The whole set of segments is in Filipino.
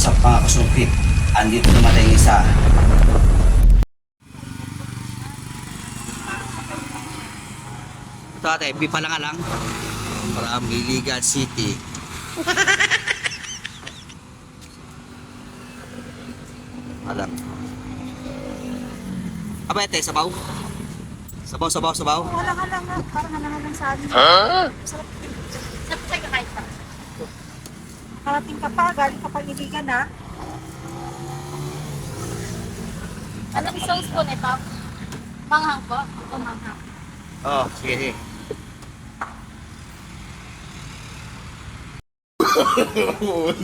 sa mga kasungkit. Andito namatay yung isa. Ito ate, pipa lang lang. Para Miligan City. Alam. Aba ate, sabaw. Sabaw. Halang-halang nga. Parang halang-halang sa amin. Sarap. Sarap tayo kahit pa. Karating ka pa, galing ka pang Iligan ha. Anong sauce po nito? Manghang po? O manghang? Oh, sige.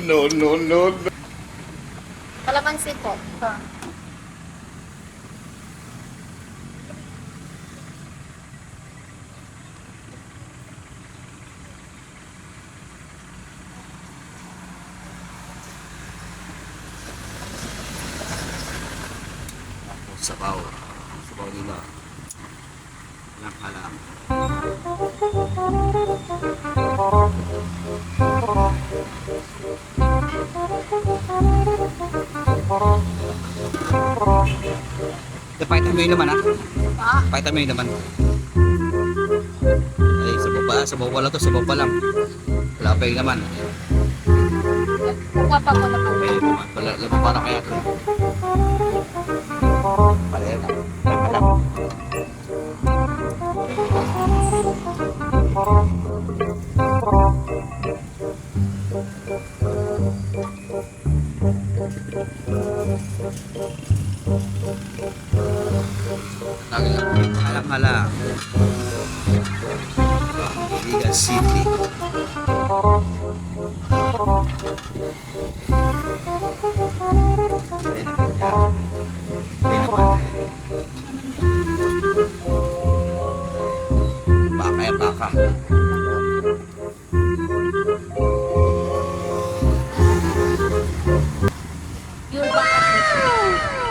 No. Kalamansi po. Ito. Sabaw. Sabaw nila. Halang. Pakita mo yung laman ha? Pakita mo yung laman. Ay, sabaw pa lang to, sabaw pa lang. Wala pa yung laman. Kuha pa ko na po. Ay, laman pa na kaya ito. Palaya na. Halang-halang. Miligan City. Baka. Yung baka po.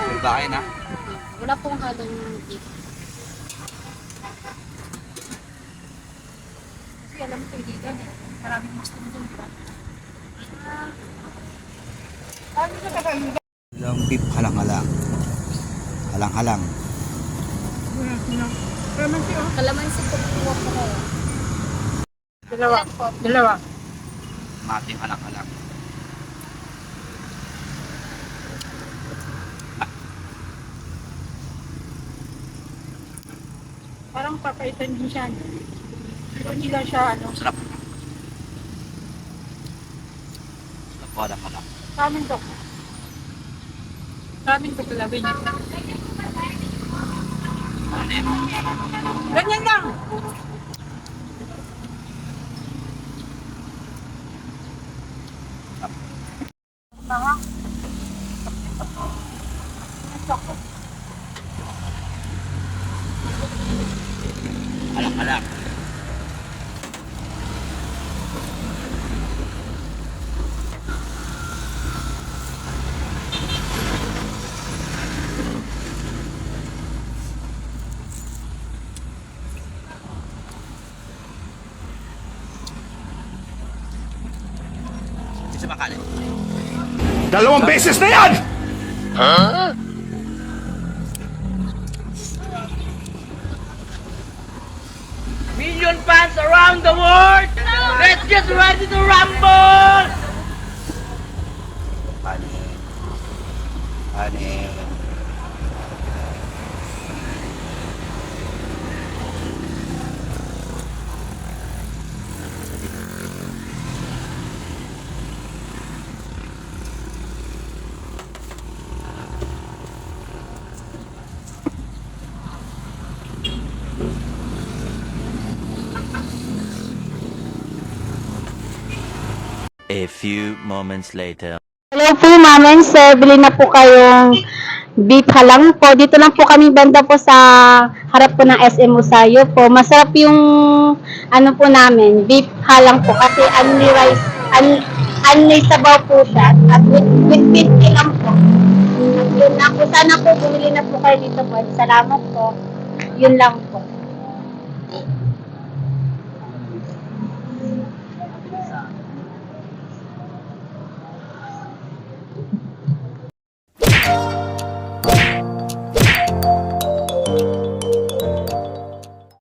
May baka na. Wala pong halong beef. Kasi alam mo Iligan eh. Maraming Muslim dun, di ba? Ano ka taga-Iligan? Long beef halang-halang. Halang-halang. Kalamansi oh. Kalamansi po kuha po ko. Dalawa. Ilan po? Dalawa. Mating halang-halang. Parang papaitan din siya. Pero hindi lang siya ano. Sarap. Sarap po halang-halang. Ramen to. Ramen to kalabin niya. Ganyan lang. Mga. Halang-halang. Sa makali. Dalawang beses na yan! Million fans around the world! Let's get ready to rumble! Honey. A few moments later. Hello po, Ma'am and Sir. Bili na po kayong beef halang po. Dito lang po kami banda po sa harap po ng SM Usayo po. Masarap yung ano po namin, beef halang po kasi only rice, only sabaw po siya. At with beef lang po. Yun lang po. Sana po bumili na po kayo dito po. Salamat po. Yun lang po.